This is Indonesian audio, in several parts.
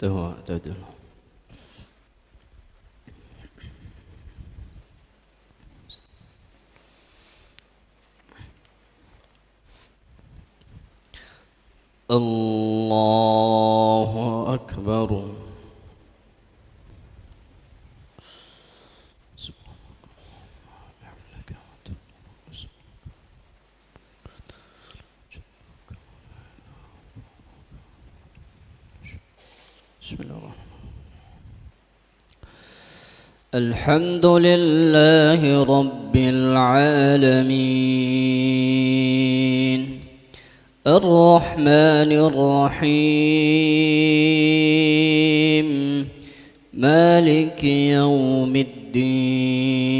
Tuh dulu. Allahu Akbar. Bismillahirrahmanirrahim. الحمد لله رب العالمين الرحمن الرحيم مالك يوم الدين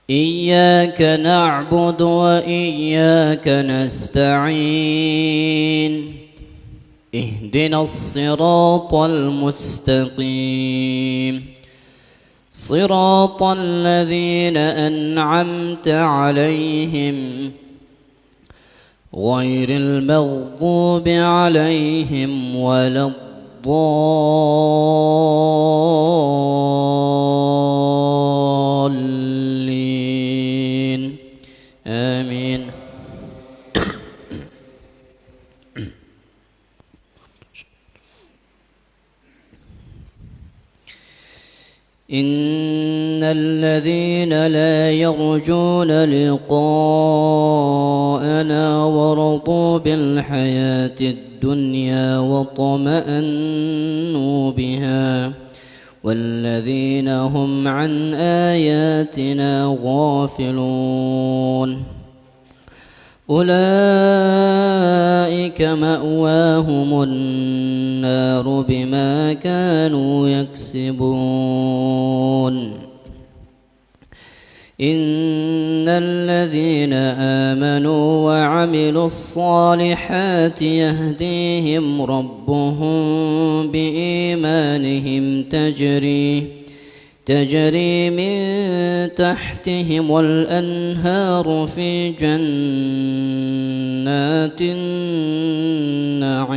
إياك نعبد وإياك نستعين اهدنا الصراط المستقيم صراط الذين أنعمت عليهم غير المغضوب عليهم ولا الضالين آمين. إن الذين لا يرجون لقاءنا ورضوا بالحياة الدنيا واطمأنوا بها والذين هم عن آياتنا غافلون أولئك مأواهم النار بما كانوا يكسبون إن الذين آمنوا وعملوا الصالحات يهديهم ربهم بإيمانهم تجري من تحتهم الأنهار في جنات النعيم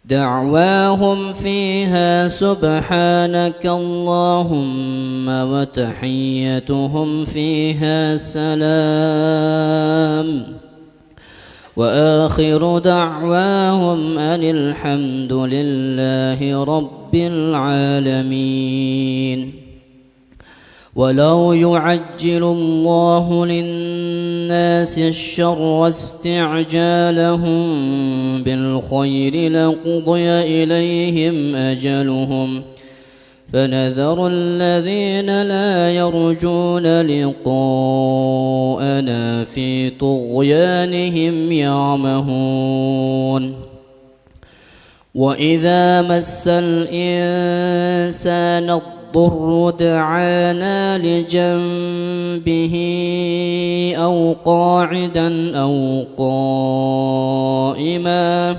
دعواهم فيها سبحانك اللهم وتحيتهم فيها سلام وآخر دعواهم أن الحمد لله رب العالمين. ولو يعجل الله للناس الشر واستعجالهم بالخير لقضي إليهم أجلهم فنذر الذين لا يرجون لقاءنا في طغيانهم يعمهون وإذا مس الإنسان الضر دعانا لجنبه أو قاعدا أو قائما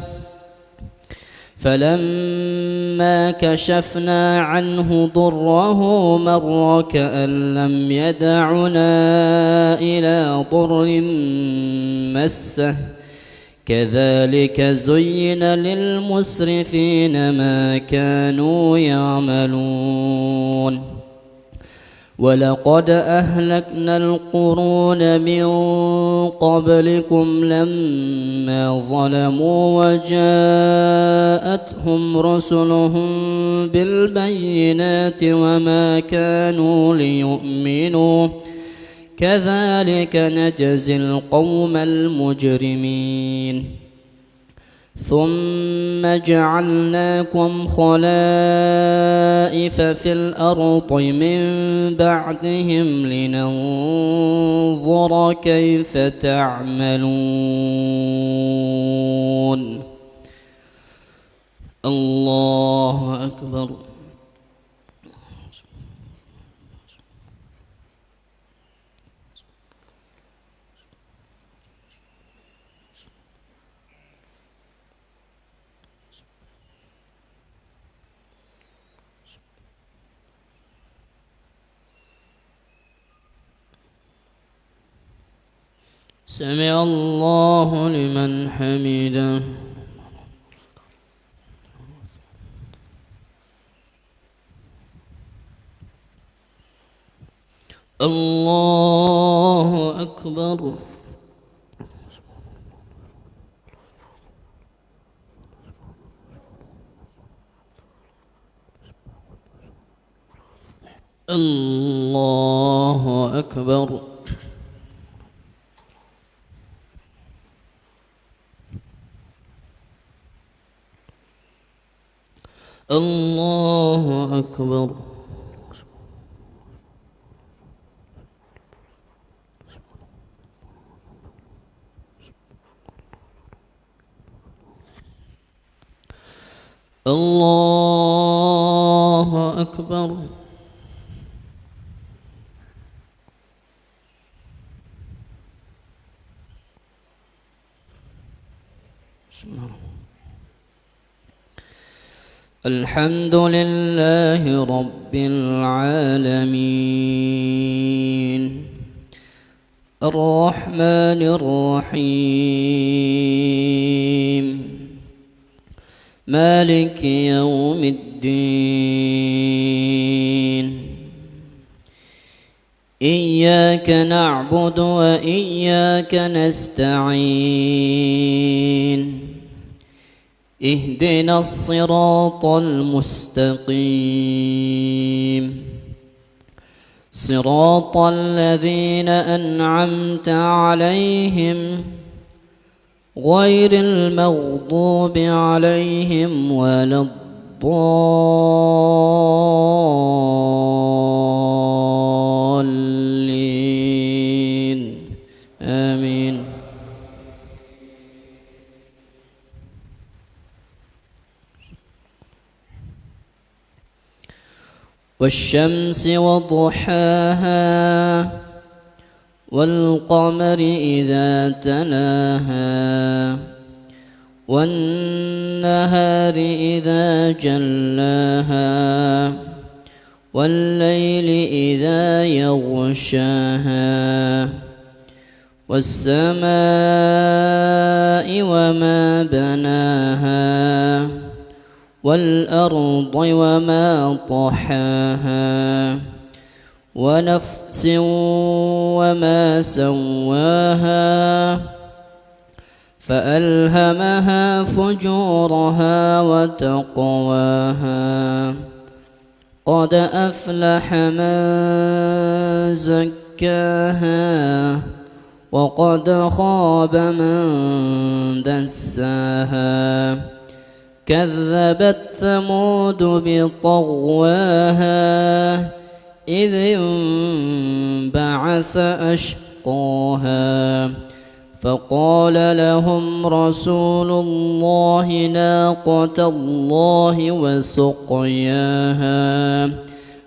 فلما كشفنا عنه ضره مر كأن لم يدعنا إلى ضر مسه كذلك زين للمسرفين ما كانوا يعملون ولقد أهلكنا القرون من قبلكم لما ظلموا وجاءتهم رسلهم بالبينات وما كانوا ليؤمنوا كذلك نجزي القوم المجرمين ثم جعلناكم خلائف في الأرض من بعدهم لننظر كيف تعملون. الله أكبر. سمع الله لمن حمده. الله أكبر. الله أكبر. الله أكبر. الله أكبر. الحمد لله رب العالمين الرحمن الرحيم مالك يوم الدين إياك نعبد وإياك نستعين اهدنا الصراط المستقيم صراط الذين أنعمت عليهم غير المغضوب عليهم ولا الضالين آمين. والشمس وضحاها والقمر إذا تلاها والنهار إذا جلاها والليل إذا يغشاها والسماء وما بناها والأرض وما طحاها ونفس وما سواها فألهمها فجورها وتقواها قد أفلح من زكاها وقد خاب من دساها كذبت ثمود بطغواها إذ انبعث أشقاها فقال لهم رسول الله ناقة الله وسقياها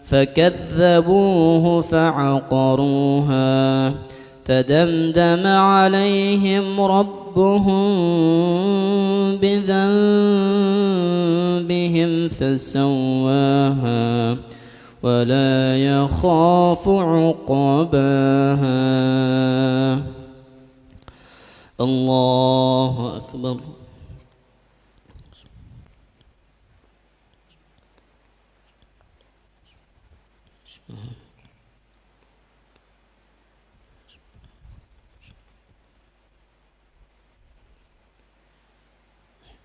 فكذبوه فعقروها فدمدم عليهم ربهم بذنبهم فسواها ولا يخاف عقباها. الله أكبر.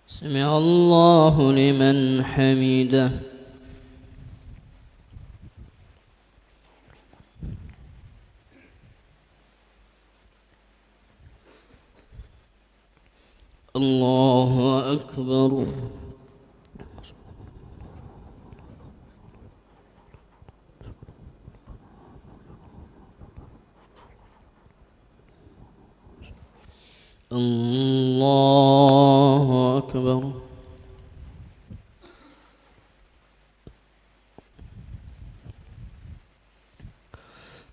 سمع الله لمن حمده. الله أكبر. الله أكبر.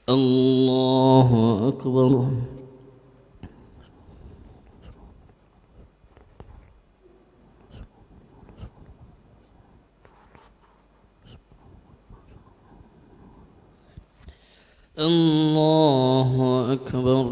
الله أكبر. الله أكبر.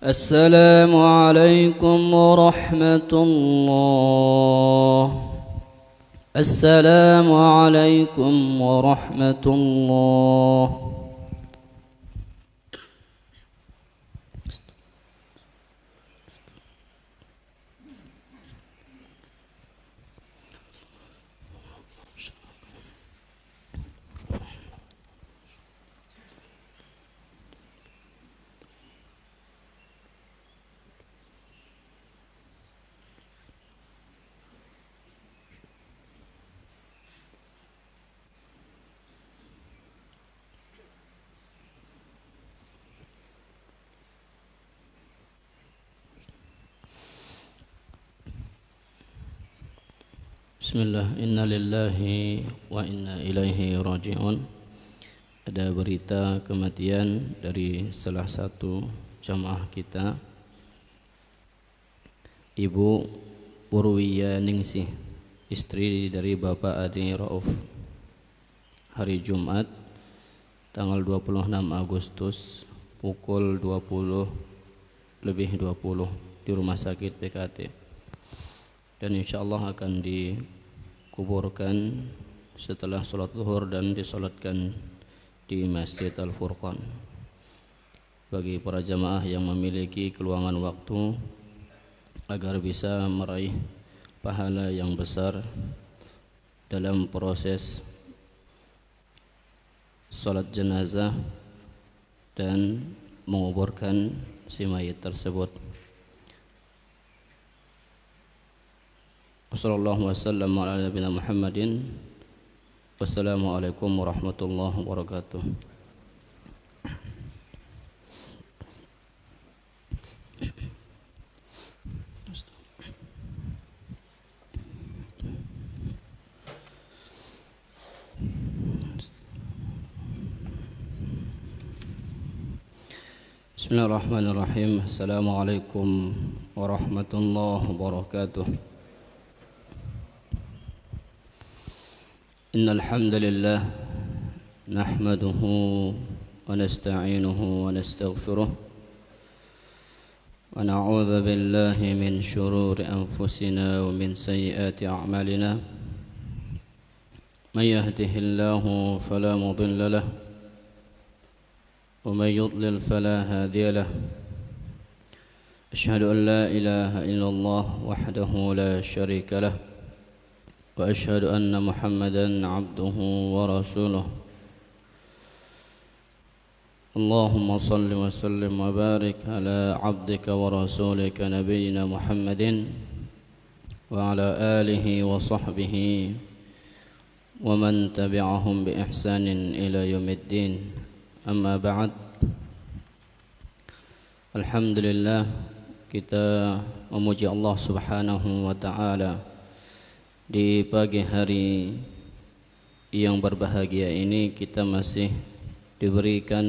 السلام عليكم ورحمة الله. السلام عليكم ورحمة الله. Bismillah, inna lillahi wa inna ilaihi raji'un. Ada berita kematian dari salah satu jamaah kita, Ibu Purwiya Ningsih, istri dari Bapak Adi Rauf. Hari Jumat tanggal 26 Agustus pukul 20:20 di Rumah Sakit PKT. Dan insyaallah akan dikuburkan setelah sholat zuhur dan disolatkan di Masjid Al-Furqan. Bagi para jamaah yang memiliki keluangan waktu agar bisa meraih pahala yang besar dalam proses sholat jenazah dan menguburkan si mayit tersebut. Wassallallahu wasallam ala nabiyina Muhammadin. Wassalamualaikum warahmatullahi wabarakatuh. Bismillahirrahmanirrahim. Assalamualaikum warahmatullahi wabarakatuh. Innal hamdalillah nahmaduhu wa nasta'inuhu wa nastaghfiruh wa na'udzu billahi min shururi anfusina wa min sayyiati a'malina. May yahdihillahu fala mudilla lahu wa may yudlil fala hadiya lahu. Asyhadu an la ilaha illallah wahdahu la syarika lahu wa asyhadu anna Muhammadan abduhu wa rasuluh. Allahumma salli wa sallim wa barik ala abdika wa rasulika nabiyyina Muhammadin wa ala alihi wa sahbihi wa man tabi'ahum bi ihsanin ila yaumiddin. Amma ba'd. Alhamdulillah, kita memuji Allah Subhanahu wa ta'ala di pagi hari yang berbahagia ini. Kita masih diberikan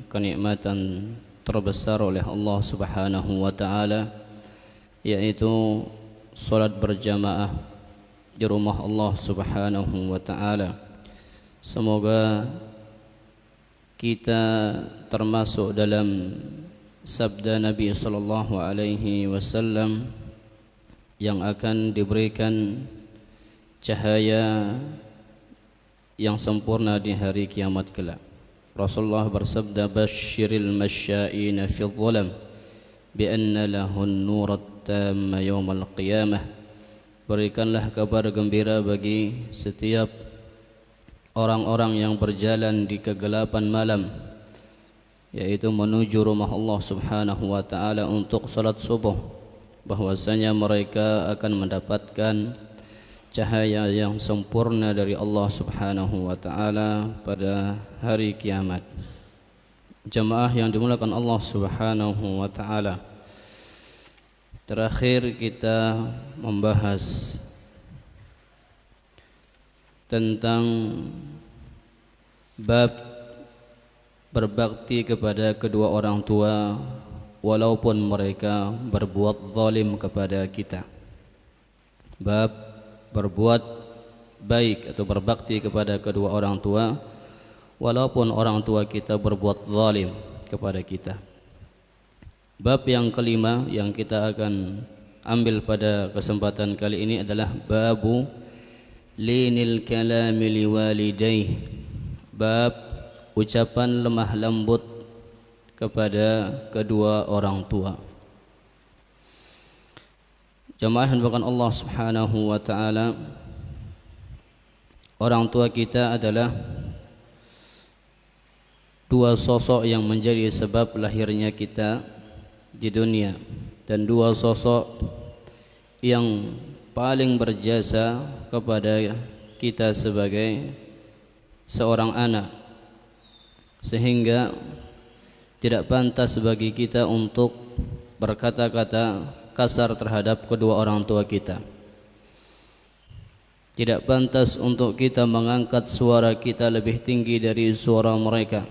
kenikmatan terbesar oleh Allah Subhanahu wa ta'ala, yaitu salat berjamaah di rumah Allah Subhanahu wa ta'ala. Semoga kita termasuk dalam sabda Nabi sallallahu alaihi wasallam yang akan diberikan cahaya yang sempurna di hari kiamat kelak. Rasulullah bersabda, "Basyiril masya'ina fi dhulam bi anna lahun nurat tamma yaumal qiyamah." Berikanlah kabar gembira bagi setiap orang-orang yang berjalan di kegelapan malam, yaitu menuju rumah Allah Subhanahu wa ta'ala untuk salat subuh, bahwasanya mereka akan mendapatkan cahaya yang sempurna dari Allah Subhanahu wa ta'ala pada hari kiamat. Jamaah yang dimuliakan Allah Subhanahu wa ta'ala, terakhir kita membahas tentang bab berbakti kepada kedua orang tua walaupun mereka berbuat zalim kepada kita. Bab berbuat baik atau berbakti kepada kedua orang tua walaupun orang tua kita berbuat zalim kepada kita. Bab yang kelima yang kita akan ambil pada kesempatan kali ini adalah babu linil kalami liwalidayh, bab ucapan lemah lembut kepada kedua orang tua. Jamaah yang dimuliakan Allah Subhanahu wa taala, orang tua kita adalah dua sosok yang menjadi sebab lahirnya kita di dunia, dan dua sosok yang paling berjasa kepada kita sebagai seorang anak, sehingga tidak pantas bagi kita untuk berkata-kata kasar terhadap kedua orang tua kita. Tidak pantas untuk kita mengangkat suara kita lebih tinggi dari suara mereka.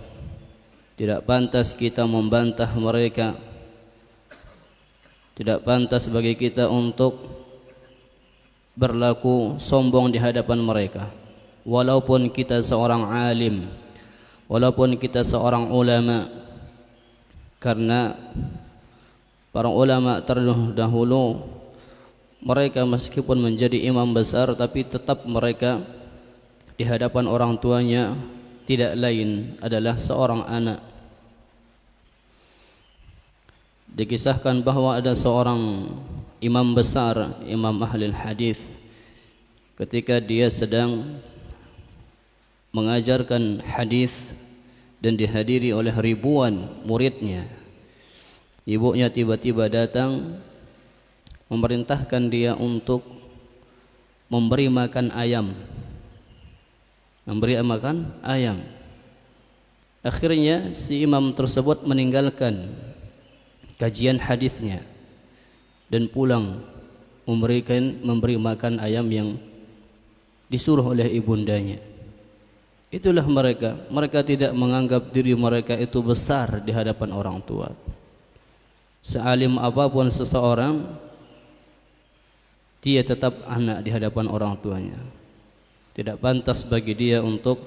Tidak pantas kita membantah mereka. Tidak pantas bagi kita untuk berlaku sombong di hadapan mereka. Walaupun kita seorang alim, walaupun kita seorang ulama, karena para ulama terdahulu mereka meskipun menjadi imam besar, tapi tetap mereka di hadapan orang tuanya tidak lain adalah seorang anak. Dikisahkan bahwa ada seorang imam besar, imam ahli hadis, ketika dia sedang mengajarkan hadis dan dihadiri oleh ribuan muridnya, ibunya tiba-tiba datang memerintahkan dia untuk memberi makan ayam. Memberi makan ayam. Akhirnya si imam tersebut meninggalkan kajian hadisnya dan pulang memberi makan ayam yang disuruh oleh ibundanya. Itulah mereka tidak menganggap diri mereka itu besar di hadapan orang tua. Sealim apapun seseorang, dia tetap anak di hadapan orang tuanya. Tidak pantas bagi dia untuk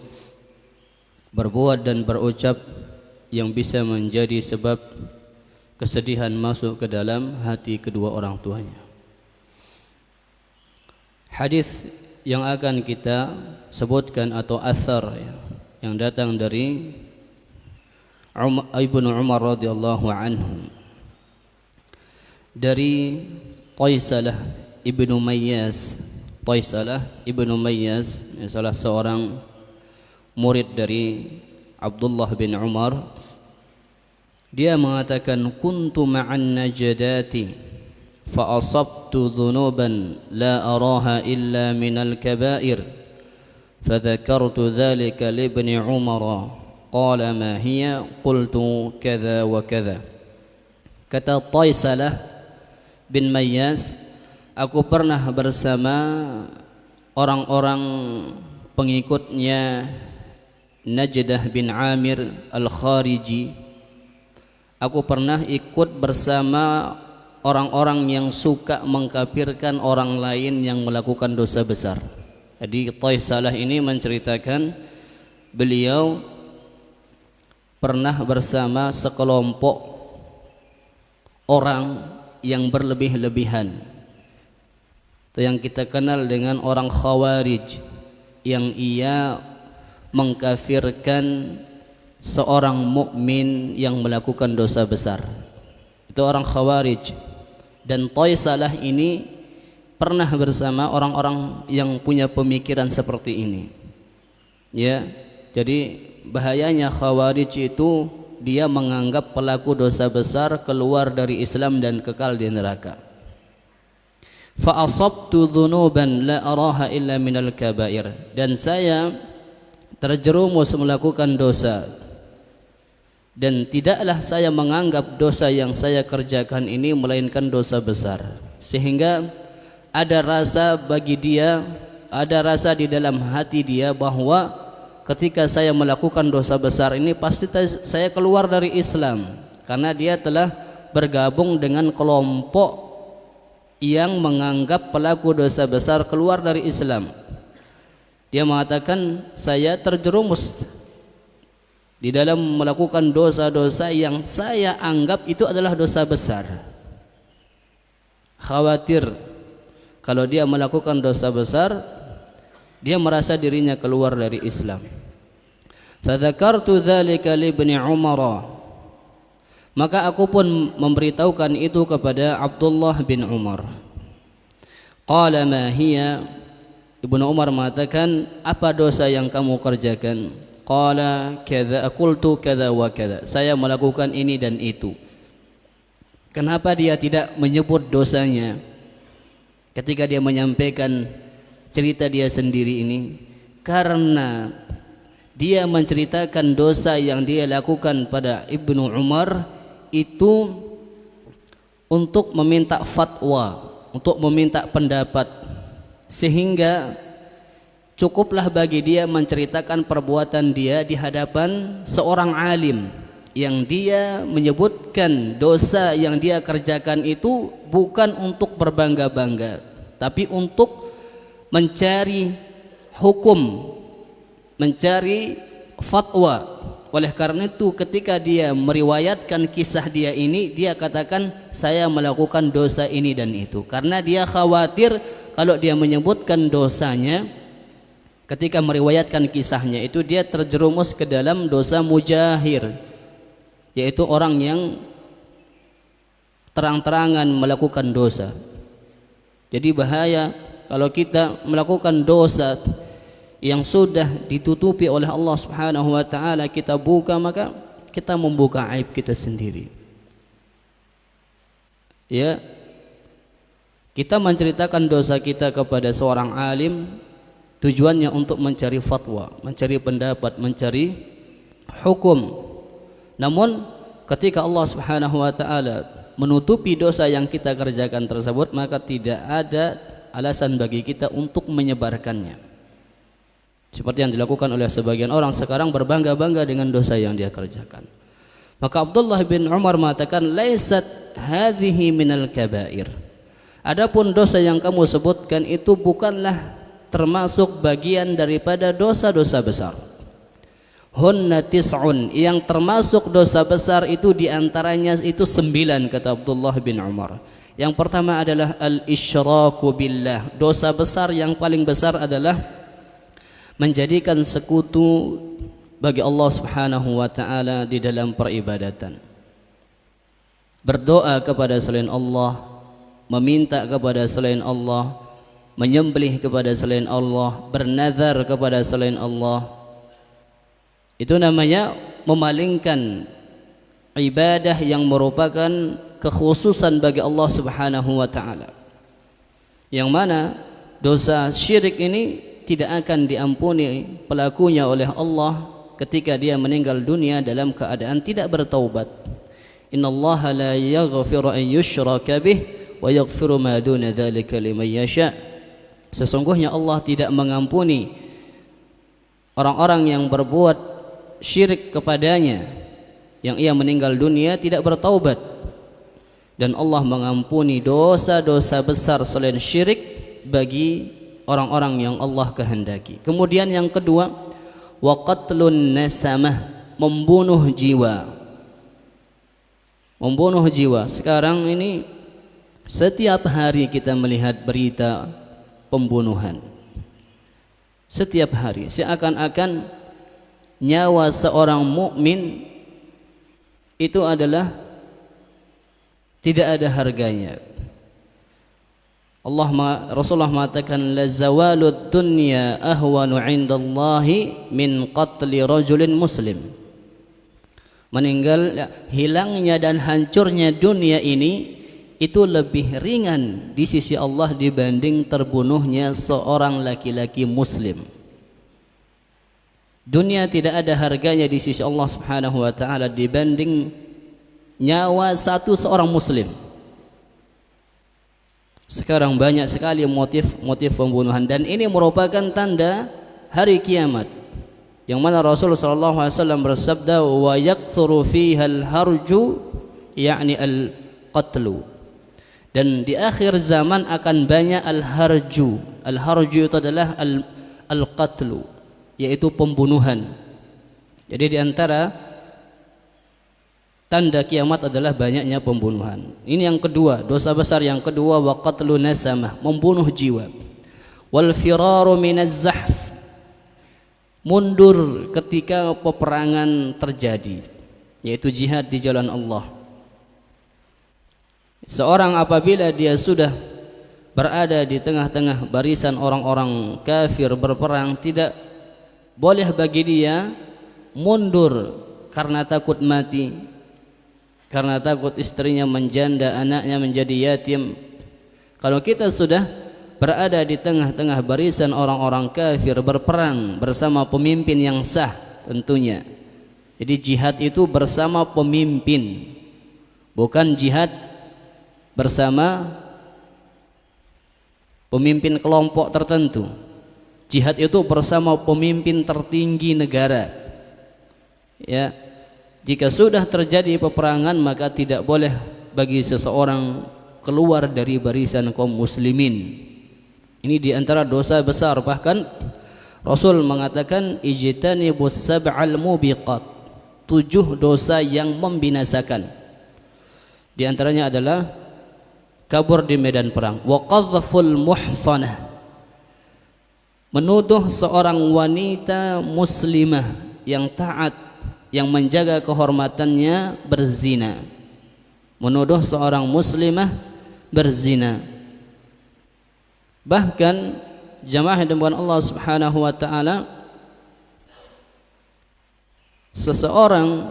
berbuat dan berucap yang bisa menjadi sebab kesedihan masuk ke dalam hati kedua orang tuanya. Hadis yang akan kita sebutkan atau athar yang datang dari Ibnu Umar radhiyallahu anhu, dari Qaisalah ibnu Mayyas. Qaisalah ibnu Mayyas salah seorang murid dari Abdullah bin Umar. Dia mengatakan, kuntu ma'an najdati fa asabtu dhunuban la araha illa minal kabair fa dhakartu dhalika li ibni Umar qala ma hiya qultu kadha wa kadha. Kata Qaisalah bin Mayyas, aku pernah bersama orang-orang pengikutnya Najdah bin Amir al-Khariji. Aku pernah ikut bersama orang-orang yang suka mengkafirkan orang lain yang melakukan dosa besar. Jadi Qaisalah ini menceritakan beliau pernah bersama sekelompok orang yang berlebih-lebihan. Itu yang kita kenal dengan orang Khawarij, yang ia mengkafirkan seorang mukmin yang melakukan dosa besar. Itu orang Khawarij. Dan Qaisalah ini pernah bersama orang-orang yang punya pemikiran seperti ini. Ya, jadi bahayanya Khawarij itu dia menganggap pelaku dosa besar keluar dari Islam dan kekal di neraka. Fa asabtu dhunuban la araha illa minal kabair. Dan saya terjerumus melakukan dosa, dan tidaklah saya menganggap dosa yang saya kerjakan ini melainkan dosa besar, sehingga ada rasa bagi dia, ada rasa di dalam hati dia bahwa ketika saya melakukan dosa besar ini pasti saya keluar dari Islam, karena dia telah bergabung dengan kelompok yang menganggap pelaku dosa besar keluar dari Islam. Dia mengatakan, saya terjerumus di dalam melakukan dosa-dosa yang saya anggap itu adalah dosa besar. Khawatir kalau dia melakukan dosa besar, dia merasa dirinya keluar dari Islam. Fadzakartu dzalika li ibni Umar, maka aku pun memberitahukan itu kepada Abdullah bin Umar. Qala ma hiya, Ibnu Umar mengatakan, apa dosa yang kamu kerjakan? Qala kadza, qultu kadza wa kadza, saya melakukan ini dan itu. Kenapa dia tidak menyebut dosanya ketika dia menyampaikan cerita dia sendiri ini? Karena dia menceritakan dosa yang dia lakukan pada Ibnu Umar itu untuk meminta fatwa, untuk meminta pendapat, sehingga cukuplah bagi dia menceritakan perbuatan dia di hadapan seorang alim yang dia menyebutkan dosa yang dia kerjakan itu bukan untuk berbangga-bangga, tapi untuk mencari hukum, mencari fatwa. Oleh karena itu ketika dia meriwayatkan kisah dia ini, dia katakan saya melakukan dosa ini dan itu, karena dia khawatir kalau dia menyebutkan dosanya ketika meriwayatkan kisahnya itu dia terjerumus ke dalam dosa mujahir, yaitu orang yang terang-terangan melakukan dosa. Jadi bahaya kalau kita melakukan dosa yang sudah ditutupi oleh Allah Subhanahu wa taala, kita buka, maka kita membuka aib kita sendiri. Ya. Kita menceritakan dosa kita kepada seorang alim tujuannya untuk mencari fatwa, mencari pendapat, mencari hukum. Namun ketika Allah Subhanahu wa taala menutupi dosa yang kita kerjakan tersebut, maka tidak ada alasan bagi kita untuk menyebarkannya. Seperti yang dilakukan oleh sebagian orang sekarang, berbangga-bangga dengan dosa yang dia kerjakan. Maka Abdullah bin Umar mengatakan, laisat hadhihi minal kabair. Adapun dosa yang kamu sebutkan itu bukanlah termasuk bagian daripada dosa-dosa besar. Hunna tis'un, yang termasuk dosa besar itu diantaranya itu 9, kata Abdullah bin Umar. Yang pertama adalah al-isyraku billah. Dosa besar yang paling besar adalah menjadikan sekutu bagi Allah Subhanahu wa taala di dalam peribadatan. Berdoa kepada selain Allah, meminta kepada selain Allah, menyembelih kepada selain Allah, bernazar kepada selain Allah. Itu namanya memalingkan ibadah yang merupakan kekhususan bagi Allah Subhanahu wa taala. Yang mana dosa syirik ini tidak akan diampuni pelakunya oleh Allah ketika dia meninggal dunia dalam keadaan tidak bertaubat. Innallaha la yaghfiru an yushraka bih wa yaghfiru ma duna dzalika liman yasha. Sesungguhnya Allah tidak mengampuni orang-orang yang berbuat syirik kepadanya, yang ia meninggal dunia tidak bertaubat, dan Allah mengampuni dosa-dosa besar selain syirik bagi orang-orang yang Allah kehendaki. Kemudian yang kedua, wa qatlun nasamah, membunuh jiwa. Membunuh jiwa. Sekarang ini setiap hari kita melihat berita pembunuhan. Setiap hari seakan-akan nyawa seorang mukmin itu adalah tidak ada harganya. Rasulullah mengatakan, la zawalud dunya ahwanu 'indallahi min qatli rajulin muslim. Hilangnya dan hancurnya dunia ini itu lebih ringan di sisi Allah dibanding terbunuhnya seorang laki-laki muslim. Dunia tidak ada harganya di sisi Allah Subhanahu wa taala dibanding nyawa seorang muslim. Sekarang banyak sekali motif pembunuhan, dan ini merupakan tanda hari kiamat, yang mana Rasulullah SAW bersabda, wa yakthuru fiha al-harju, yakni al-qatlu, dan di akhir zaman akan banyak al-harju. Al-harju itu adalah al-qatlu, yaitu pembunuhan. Jadi di antara tanda kiamat adalah banyaknya pembunuhan. Ini yang kedua, dosa besar yang kedua, wa qatlun nasamah, membunuh jiwa. Wal firaru minaz zahf, mundur ketika peperangan terjadi, yaitu jihad di jalan Allah. Seorang apabila dia sudah berada di tengah-tengah barisan orang-orang kafir berperang, tidak boleh bagi dia mundur karena takut mati, karena takut istrinya menjanda, anaknya menjadi yatim. Kalau kita sudah berada di tengah-tengah barisan orang-orang kafir berperang bersama pemimpin yang sah tentunya. Jadi jihad itu bersama pemimpin, bukan jihad bersama pemimpin kelompok tertentu. Jihad itu bersama pemimpin tertinggi negara. Ya, jika sudah terjadi peperangan maka tidak boleh bagi seseorang keluar dari barisan kaum muslimin. Ini di antara dosa besar. Bahkan Rasul mengatakan ijtanibus sab'al mubiqat, 7 dosa yang membinasakan. Di antaranya adalah kabur di medan perang, wa qadhful muhsanah, menuduh seorang wanita muslimah yang taat, yang menjaga kehormatannya berzina. Menuduh seorang muslimah berzina. Bahkan jamaah yang dimulakan Allah Subhanahu wa taala, seseorang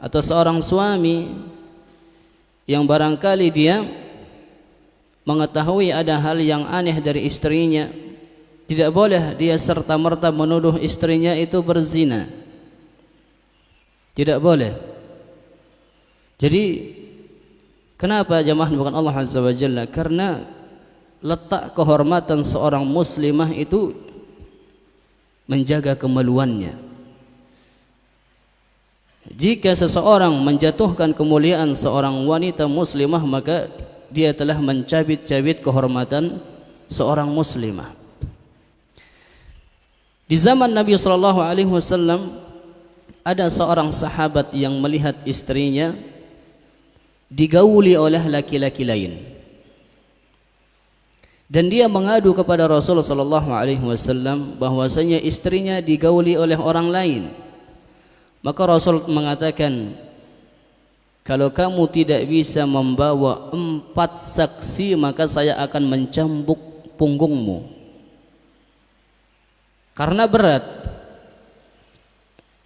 atau seorang suami yang barangkali dia mengetahui ada hal yang aneh dari istrinya, tidak boleh dia serta-merta menuduh istrinya itu berzina. Tidak boleh. Jadi kenapa jamaah bukan Allah Azza wa Jalla? Karena letak kehormatan seorang muslimah itu menjaga kemaluannya. Jika seseorang menjatuhkan kemuliaan seorang wanita muslimah, maka dia telah mencabit-cabit kehormatan seorang muslimah. Di zaman Nabi SAW ada seorang sahabat yang melihat istrinya digauli oleh laki-laki lain, dan dia mengadu kepada Rasulullah SAW bahwasanya istrinya digauli oleh orang lain. Maka Rasul mengatakan, kalau kamu tidak bisa membawa 4 saksi, maka saya akan mencambuk punggungmu. Karena berat.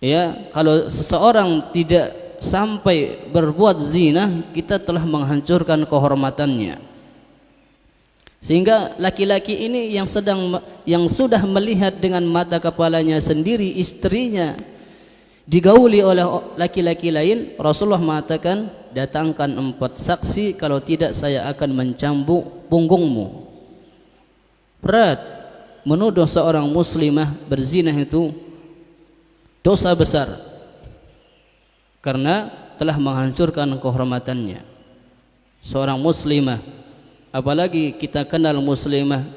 Ya, kalau seseorang tidak sampai berbuat zina, kita telah menghancurkan kehormatannya. Sehingga laki-laki ini yang sudah melihat dengan mata kepalanya sendiri istrinya digauli oleh laki-laki lain, Rasulullah mengatakan, datangkan 4 saksi, kalau tidak saya akan mencambuk punggungmu. Berat. Menuduh seorang muslimah berzina itu dosa besar, karena telah menghancurkan kehormatannya. Seorang muslimah, apalagi kita kenal muslimah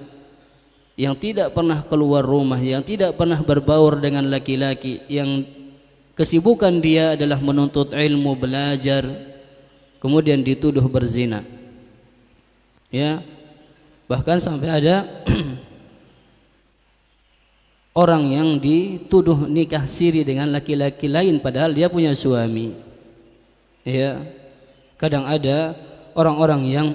yang tidak pernah keluar rumah, yang tidak pernah berbaur dengan laki-laki, yang kesibukan dia adalah menuntut ilmu, belajar, kemudian dituduh berzina. Ya, bahkan sampai ada orang yang dituduh nikah siri dengan laki-laki lain padahal dia punya suami. Ya, kadang ada orang-orang yang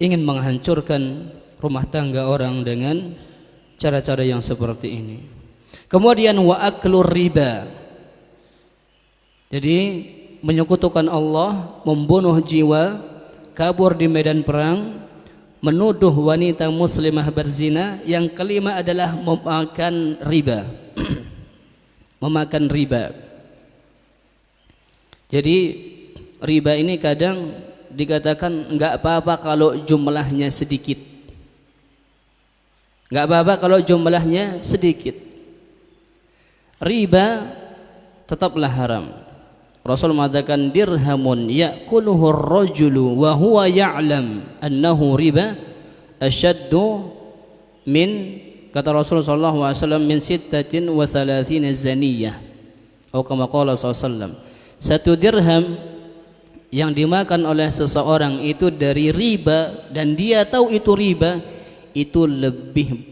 ingin menghancurkan rumah tangga orang dengan cara-cara yang seperti ini. Kemudian wa aklur riba. Jadi menyekutukan Allah, membunuh jiwa, kabur di medan perang, menuduh wanita muslimah berzina. Yang kelima adalah memakan riba. Memakan riba. Jadi riba ini kadang dikatakan enggak apa-apa kalau jumlahnya sedikit. Enggak apa-apa kalau jumlahnya sedikit. Riba tetaplah haram. Rasul mengatakan dirhamun ya'kuluhu ar-rajulu wa huwa ya'lam annahu riba ashaddu min, kata Rasulullah SAW, min 36 zaniyah. Atau kama qala sallallahu, 1 dirham yang dimakan oleh seseorang itu dari riba dan dia tahu itu riba, itu lebih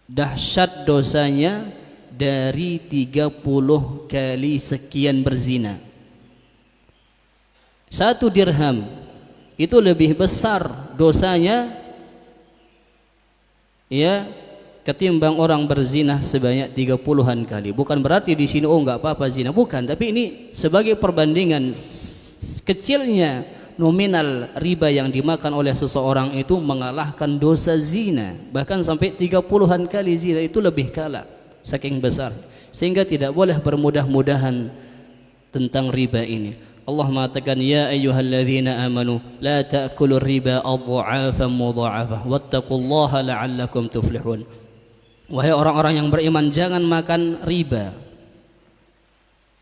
dahsyat dosanya dari 30 kali sekian berzina. 1 dirham itu lebih besar dosanya ya ketimbang orang berzina sebanyak 30-an kali. Bukan berarti di sini enggak apa-apa zina, bukan, tapi ini sebagai perbandingan kecilnya nominal riba yang dimakan oleh seseorang itu mengalahkan dosa zina. Bahkan sampai 30-an kali zina itu lebih kalah, saking besar. Sehingga tidak boleh bermudah-mudahan tentang riba ini. Allah mengatakan, ya ayyuhalladzina amanu la ta'kulur riba adha'afan mudha'afah wattaqullaha la'allakum tuflihun. Wahai orang-orang yang beriman, jangan makan riba.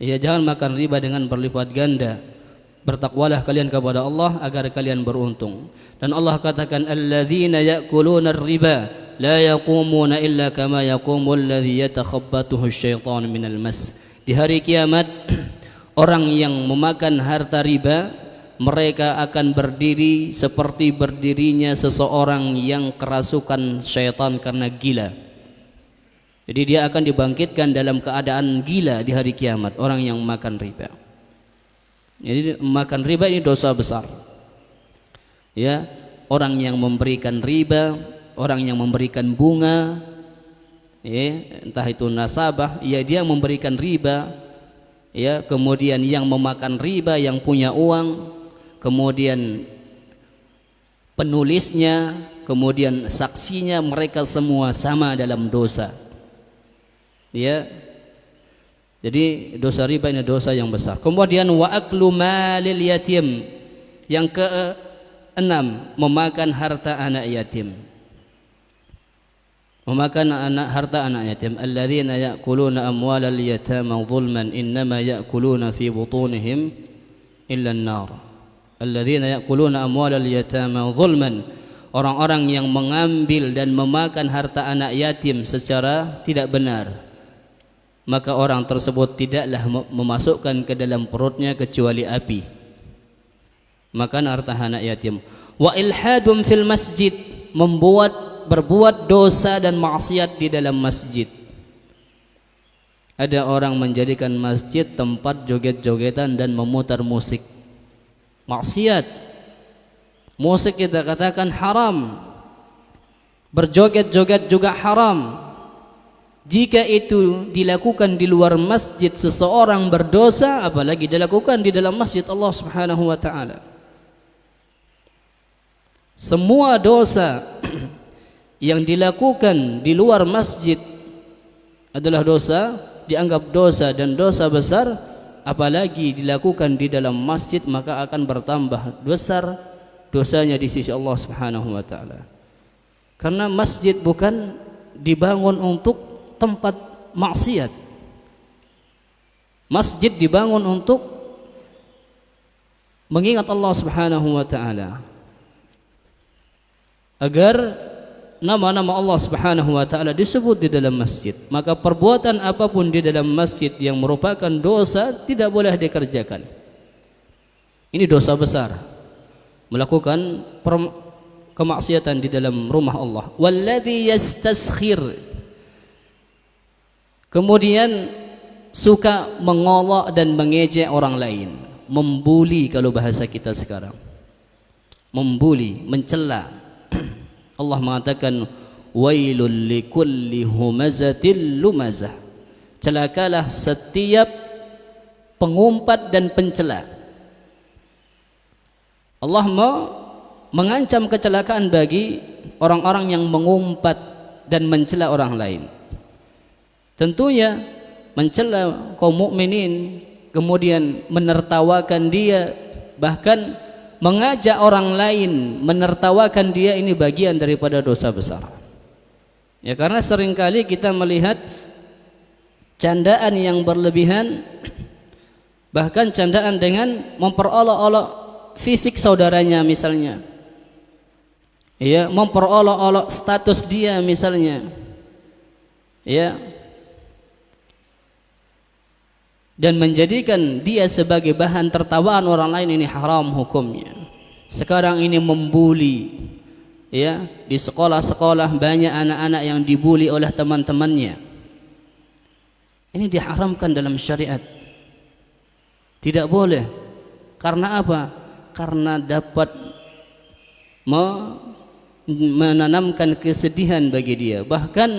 Ya, jangan makan riba dengan berlipat ganda. Bertakwalah kalian kepada Allah agar kalian beruntung. Dan Allah katakan, alladzina ya'kuluna ar-riba la yaqumuna illa kama yaqumul ladzi yatakhabbathu asy-syaitanu minal mas. Di hari kiamat orang yang memakan harta riba, mereka akan berdiri seperti berdirinya seseorang yang kerasukan syaitan karena gila. Jadi dia akan dibangkitkan dalam keadaan gila di hari kiamat, orang yang makan riba. Jadi makan riba ini dosa besar. Ya, orang yang memberikan riba, orang yang memberikan bunga, ya, entah itu nasabah, ya dia memberikan riba. Ya, kemudian yang memakan riba yang punya uang, kemudian penulisnya, kemudian saksinya, mereka semua sama dalam dosa. Ya, jadi dosa riba ini dosa yang besar. Kemudian wa aklu malil yatim, yang ke-6 memakan harta anak yatim. Memakan harta anak yatim. Alladzina ya'kuluna amwalal yatama zulman innama ya'kuluna fi butunihim illa an-nar. Alladzina ya'kuluna amwalal yatama zulman, orang-orang yang mengambil dan memakan harta anak yatim secara tidak benar, maka orang tersebut tidaklah memasukkan ke dalam perutnya kecuali api. Makan harta anak yatim. Wa ilhadum fil masjid, berbuat dosa dan maksiat di dalam masjid. Ada orang menjadikan masjid tempat joget-jogetan dan memutar musik. Maksiat. Musik kita katakan haram. Berjoget-joget juga haram. Jika itu dilakukan di luar masjid seseorang berdosa, apalagi dilakukan di dalam masjid Allah Subhanahu wa taala. Semua dosa yang dilakukan di luar masjid adalah dosa, dianggap dosa dan dosa besar. Apalagi dilakukan di dalam masjid, maka akan bertambah besar dosanya di sisi Allah Subhanahu wa taala. Karena masjid bukan dibangun untuk tempat maksiat. Masjid dibangun untuk mengingat Allah Subhanahu wa taala, agar nama-nama Allah Subhanahu wa taala disebut di dalam masjid. Maka perbuatan apapun di dalam masjid yang merupakan dosa tidak boleh dikerjakan. Ini dosa besar, melakukan kemaksiatan di dalam rumah Allah. Walladzi yastaskhir, kemudian suka mengolok dan mengejek orang lain, membuli kalau bahasa kita sekarang. Membuli, mencela. Allah mengatakan wailul likulli humazatil lumazah, celakalah setiap pengumpat dan pencela. Allah mengancam kecelakaan bagi orang-orang yang mengumpat dan mencela orang lain. Tentunya mencela kaum mukminin, kemudian menertawakan dia, bahkan mengajak orang lain menertawakan dia, ini bagian daripada dosa besar. Ya, karena seringkali kita melihat candaan yang berlebihan, bahkan candaan dengan memperolok-olok fisik saudaranya misalnya. Ya, memperolok-olok status dia misalnya. Ya. dan menjadikan dia sebagai bahan tertawaan orang lain, ini haram hukumnya. Sekarang ini membuli, ya, di sekolah-sekolah banyak anak-anak yang dibuli oleh teman-temannya. Ini diharamkan dalam syariat. Tidak boleh. Karena apa? Karena dapat menanamkan kesedihan bagi dia. Bahkan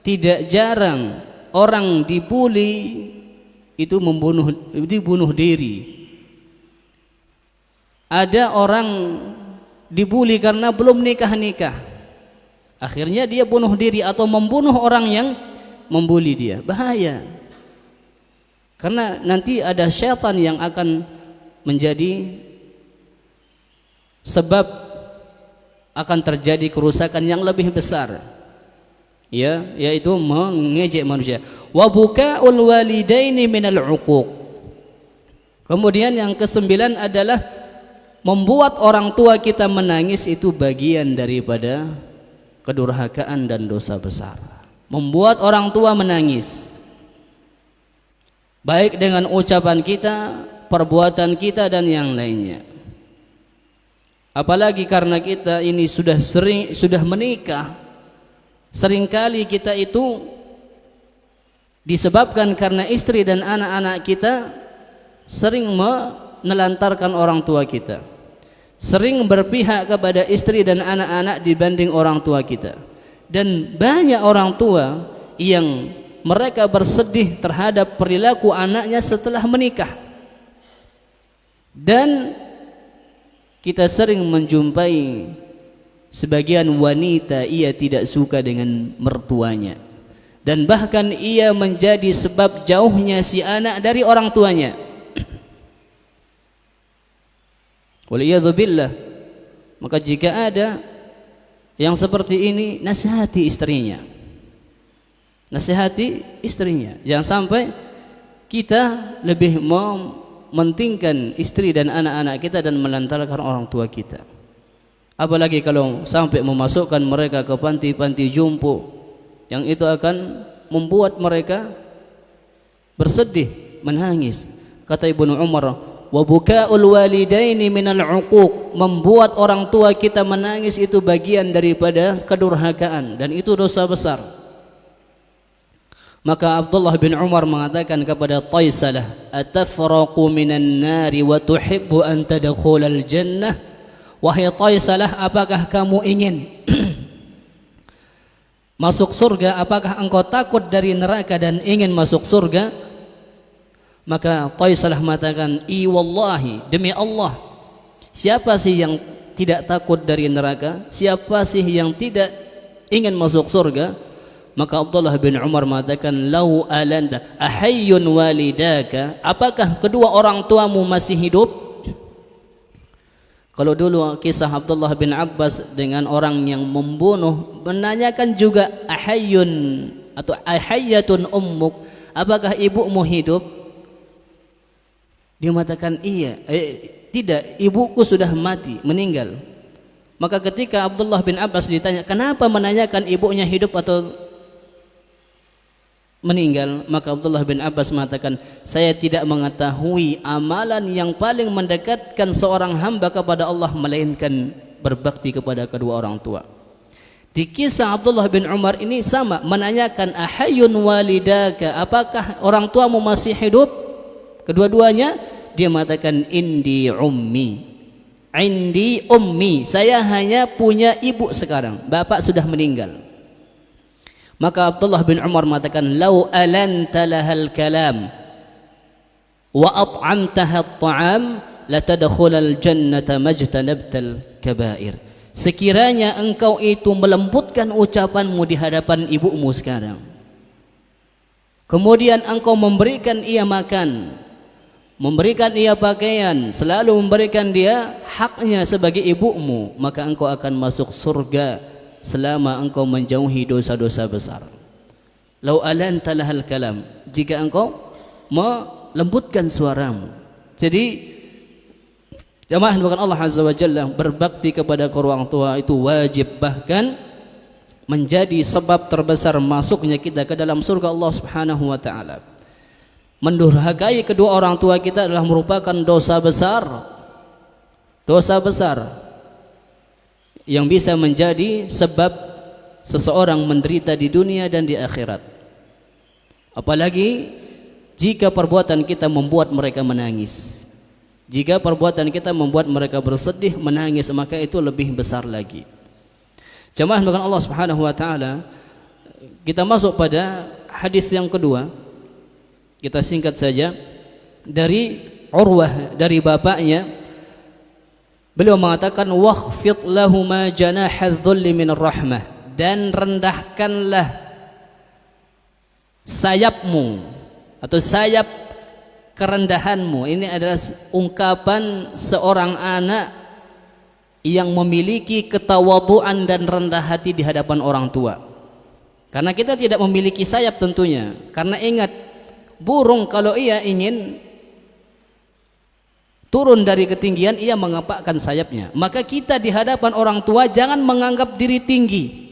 tidak jarang orang dibuli itu dibunuh diri. Ada orang dibuli karena belum nikah. Akhirnya dia bunuh diri atau membunuh orang yang membuli dia. Bahaya. Karena nanti ada syaitan yang akan menjadi sebab akan terjadi kerusakan yang lebih besar, ya, yaitu mengejek manusia. Wa bukaul walidaini minal uquq. Kemudian yang kesembilan adalah membuat orang tua kita menangis, itu bagian daripada kedurhakaan dan dosa besar. Membuat orang tua menangis, baik dengan ucapan kita, perbuatan kita, dan yang lainnya. Apalagi karena kita ini sudah menikah, seringkali kita itu disebabkan karena istri dan anak-anak kita sering menelantarkan orang tua kita, sering berpihak kepada istri dan anak-anak dibanding orang tua kita. Dan banyak orang tua yang mereka bersedih terhadap perilaku anaknya setelah menikah. Dan kita sering menjumpai sebagian wanita, ia tidak suka dengan mertuanya, dan bahkan ia menjadi sebab jauhnya si anak dari orang tuanya. Waliyadzubillah. Maka jika ada yang seperti ini, nasihati istrinya. Nasihati istrinya. Jangan sampai kita lebih mementingkan istri dan anak-anak kita dan melantarkan orang tua kita. Apalagi kalau sampai memasukkan mereka ke panti-panti jompo, yang itu akan membuat mereka bersedih, menangis. Kata Ibnu Umar, wa bukaul walidaini minal uquq. Membuat orang tua kita menangis itu bagian daripada kedurhakaan, dan itu dosa besar. Maka Abdullah bin Umar mengatakan kepada Taisalah, atafraqu minan nari wa tuhibbu an tadkhulal jannah. Wahai Taisalah, apakah kamu ingin masuk surga? Apakah engkau takut dari neraka dan ingin masuk surga? Maka Taisalah mengatakan, "I wallahi, demi Allah, siapa sih yang tidak takut dari neraka? Siapa sih yang tidak ingin masuk surga?" Maka Abdullah bin Umar mengatakan, "Lau alanda ahayyun walidaka?" Apakah kedua orang tuamu masih hidup? Kalau dulu kisah Abdullah bin Abbas dengan orang yang membunuh, menanyakan juga, ahayyun atau ahayyatun ummuk, apakah ibumu hidup? Dia mengatakan iya, tidak, ibuku sudah mati, meninggal. Maka ketika Abdullah bin Abbas ditanya, kenapa menanyakan ibunya hidup atau meninggal? Maka Abdullah bin Abbas mengatakan, saya tidak mengetahui amalan yang paling mendekatkan seorang hamba kepada Allah melainkan berbakti kepada kedua orang tua. Di kisah Abdullah bin Umar ini sama, menanyakan ahayyun walidaka, apakah orang tuamu masih hidup? Kedua-duanya dia mengatakan, indi ummi, saya hanya punya ibu sekarang, bapak sudah meninggal. Maka Abdullah bin Umar mengatakan, lau alanta lahal kalam wa at'amtaha at-ta'am latadkhulal jannata majtanabtal kabair. Sekiranya engkau itu melembutkan ucapanmu di hadapan ibumu sekarang, kemudian engkau memberikan ia makan, memberikan ia pakaian, selalu memberikan dia haknya sebagai ibumu, maka engkau akan masuk surga selama engkau menjauhi dosa-dosa besar. Lau alanta lahal kalam, jika engkau melembutkan suaramu. Jadi jemaah bukan Allah Azza wa Jalla, berbakti kepada kedua orang tua itu wajib, bahkan menjadi sebab terbesar masuknya kita ke dalam surga Allah Subhanahu wa taala. Mendurhakai kedua orang tua kita adalah merupakan dosa besar. Dosa besar yang bisa menjadi sebab seseorang menderita di dunia dan di akhirat. Apalagi jika perbuatan kita membuat mereka menangis. Jika perbuatan kita membuat mereka bersedih, menangis, maka itu lebih besar lagi. Jemaah dengan Allah Subhanahu wa taala, kita masuk pada hadis yang kedua. Kita singkat saja dari Urwah, dari bapaknya. Beliau mengatakan wakhfid lahuma janahadz dhulli minar rahmah, dan rendahkanlah sayapmu atau sayap kerendahanmu. Ini adalah ungkapan seorang anak yang memiliki ketawaduan dan rendah hati di hadapan orang tua. Karena kita tidak memiliki sayap tentunya. Karena ingat, burung kalau ia ingin turun dari ketinggian, ia mengepakkan sayapnya. Maka kita di hadapan orang tua jangan menganggap diri tinggi,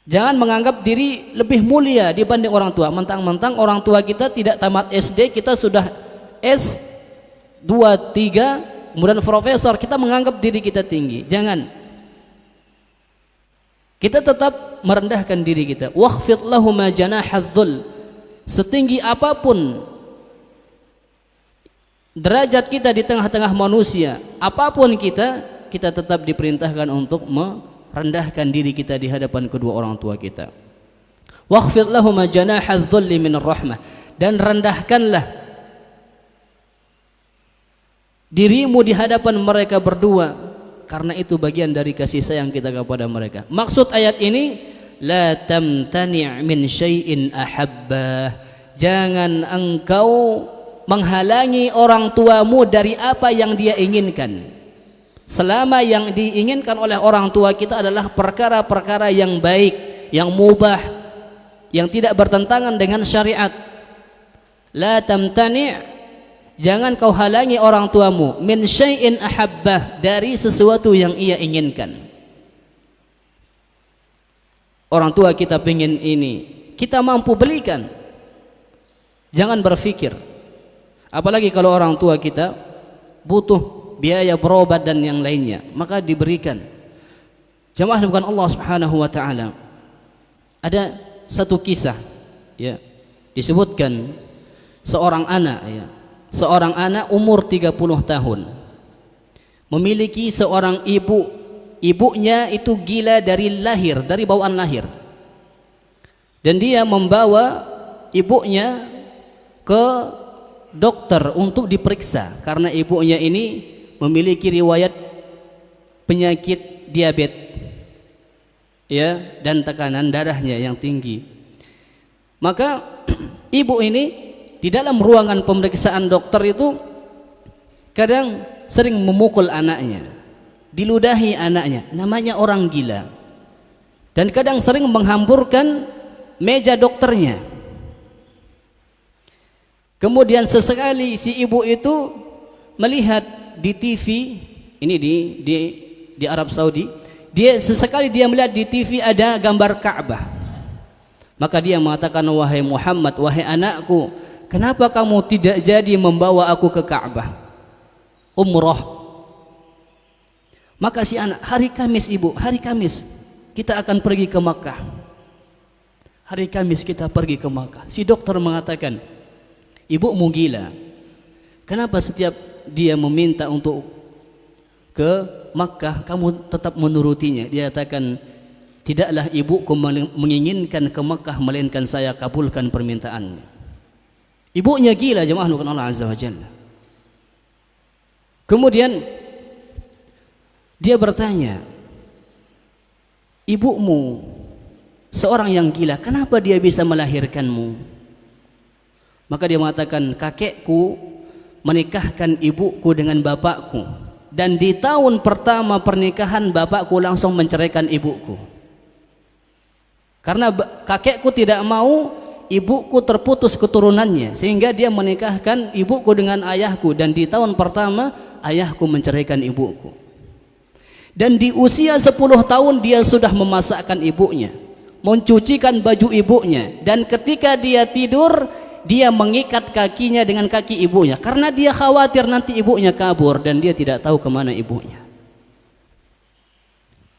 jangan menganggap diri lebih mulia dibanding orang tua. Mentang-mentang orang tua kita tidak tamat SD, kita sudah S2, 3, kemudian profesor, kita menganggap diri kita tinggi. Jangan. Kita tetap merendahkan diri kita. Wakhfid lahuma janahadz dhul. Setinggi apapun derajat kita di tengah-tengah manusia, apapun kita tetap diperintahkan untuk merendahkan diri kita di hadapan kedua orang tua kita. Wakhfid lahuma janahadz dhulli minar rahmah, dan rendahkanlah dirimu di hadapan mereka berdua, karena itu bagian dari kasih sayang kita kepada mereka. Maksud ayat ini, la tamtani' min syai'in ahabbah, jangan engkau menghalangi orang tuamu dari apa yang dia inginkan, selama yang diinginkan oleh orang tua kita adalah perkara-perkara yang baik, yang mubah, yang tidak bertentangan dengan syariat. La tamtani', jangan kau halangi orang tuamu, min syai'in ahabbah, dari sesuatu yang ia inginkan. Orang tua kita pengen ini, kita mampu belikan. Jangan berpikir, apalagi kalau orang tua kita butuh biaya berobat dan yang lainnya, maka diberikan. Jemaah bukan Allah Subhanahu wa taala. Ada satu kisah, ya, disebutkan seorang anak, ya, seorang anak umur 30 tahun memiliki seorang ibu. Ibunya itu gila dari lahir, dari bawaan lahir, dan dia membawa ibunya ke dokter untuk diperiksa karena ibunya ini memiliki riwayat penyakit diabetes, ya, dan tekanan darahnya yang tinggi. Maka ibu ini di dalam ruangan pemeriksaan dokter itu kadang sering memukul anaknya, diludahi anaknya, namanya orang gila, dan kadang sering menghamburkan meja dokternya. Kemudian sesekali si ibu itu melihat di TV, ini di Arab Saudi, sesekali dia melihat di TV ada gambar Ka'bah. Maka dia mengatakan, wahai Muhammad, wahai anakku, kenapa kamu tidak jadi membawa aku ke Ka'bah umrah? Maka si anak, hari Kamis ibu, hari Kamis kita akan pergi ke Makkah. Hari Kamis kita pergi ke Makkah. Si dokter mengatakan, ibumu gila. Kenapa setiap dia meminta untuk ke Makkah kamu tetap menurutinya? Dia katakan, tidaklah ibuku menginginkan ke Makkah, melainkan saya kabulkan permintaannya. Ibunya gila, jemaah bukan Allah Azza wa Jalla. Kemudian dia bertanya, ibumu seorang yang gila, kenapa dia bisa melahirkanmu? Maka dia mengatakan, kakekku menikahkan ibuku dengan bapakku, dan di tahun pertama pernikahan bapakku langsung menceraikan ibuku. Karena kakekku tidak mau ibuku terputus keturunannya, sehingga dia menikahkan ibuku dengan ayahku, dan di tahun pertama ayahku menceraikan ibuku. Dan di usia 10 tahun dia sudah memasakkan ibunya, mencucikan baju ibunya, dan ketika dia tidur dia mengikat kakinya dengan kaki ibunya karena dia khawatir nanti ibunya kabur dan dia tidak tahu kemana ibunya.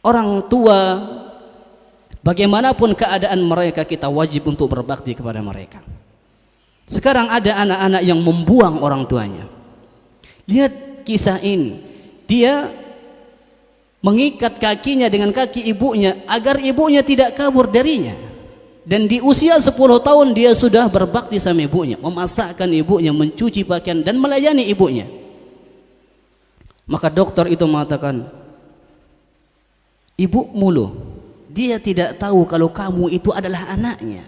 Orang tua, bagaimanapun keadaan mereka, kita wajib untuk berbakti kepada mereka. Sekarang ada anak-anak yang membuang orang tuanya. Lihat kisah ini, dia mengikat kakinya dengan kaki ibunya agar ibunya tidak kabur darinya. Dan di usia 10 tahun dia sudah berbakti sama ibunya, memasakkan ibunya, mencuci pakaian dan melayani ibunya. Maka dokter itu mengatakan, ibumu loh, dia tidak tahu kalau kamu itu adalah anaknya.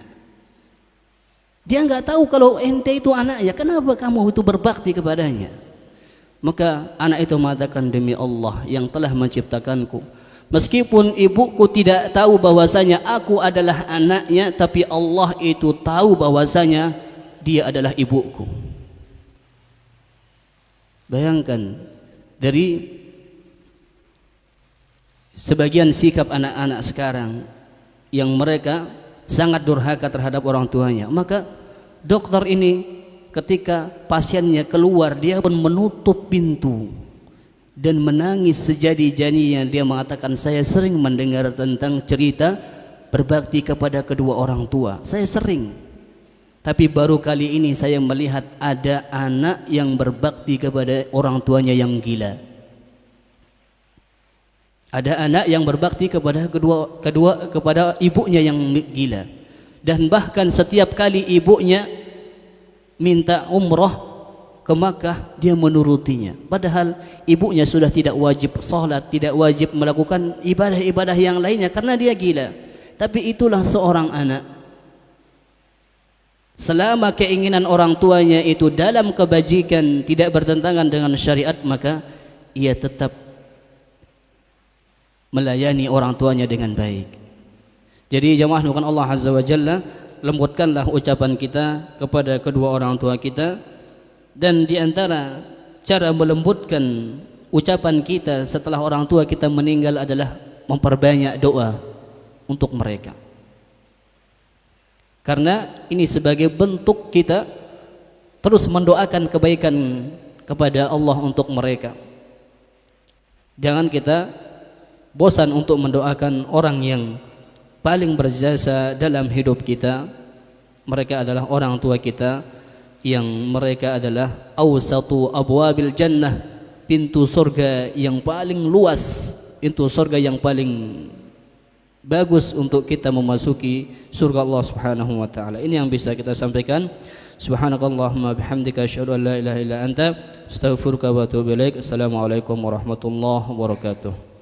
Dia nggak tahu kalau ente itu anaknya, kenapa kamu itu berbakti kepadanya? Maka anak itu mengatakan, demi Allah yang telah menciptakanku, meskipun ibuku tidak tahu bahwasanya aku adalah anaknya, tapi Allah itu tahu bahwasanya dia adalah ibuku. Bayangkan dari sebagian sikap anak-anak sekarang yang mereka sangat durhaka terhadap orang tuanya. Maka dokter ini ketika pasiennya keluar, dia pun menutup pintu dan menangis sejadi-jadinya. Dia mengatakan, saya sering mendengar tentang cerita berbakti kepada kedua orang tua, saya sering, tapi baru kali ini saya melihat ada anak yang berbakti kepada orang tuanya yang gila. Ada anak yang berbakti kepada kepada ibunya yang gila, dan bahkan setiap kali ibunya minta umroh ke Makkah dia menurutinya, padahal ibunya sudah tidak wajib sholat, tidak wajib melakukan ibadah-ibadah yang lainnya karena dia gila. Tapi itulah seorang anak, selama keinginan orang tuanya itu dalam kebajikan, tidak bertentangan dengan syariat, maka ia tetap melayani orang tuanya dengan baik. Jadi jamaah bukan Allah Azza wa Jalla, lembutkanlah ucapan kita kepada kedua orang tua kita. Dan di antara cara melembutkan ucapan kita setelah orang tua kita meninggal adalah memperbanyak doa untuk mereka. Karena ini sebagai bentuk kita terus mendoakan kebaikan kepada Allah untuk mereka. Jangan kita bosan untuk mendoakan orang yang paling berjasa dalam hidup kita. Mereka adalah orang tua kita, yang mereka adalah awsatu abwabil jannah, pintu surga yang paling luas, pintu surga yang paling bagus untuk kita memasuki surga Allah Subhanahu wa taala. Ini yang bisa kita sampaikan. Subhanakallahumma bihamdika asyhadu an la ilaha illa anta astaghfiruka wa atubu ilaik. Assalamualaikum warahmatullahi wabarakatuh.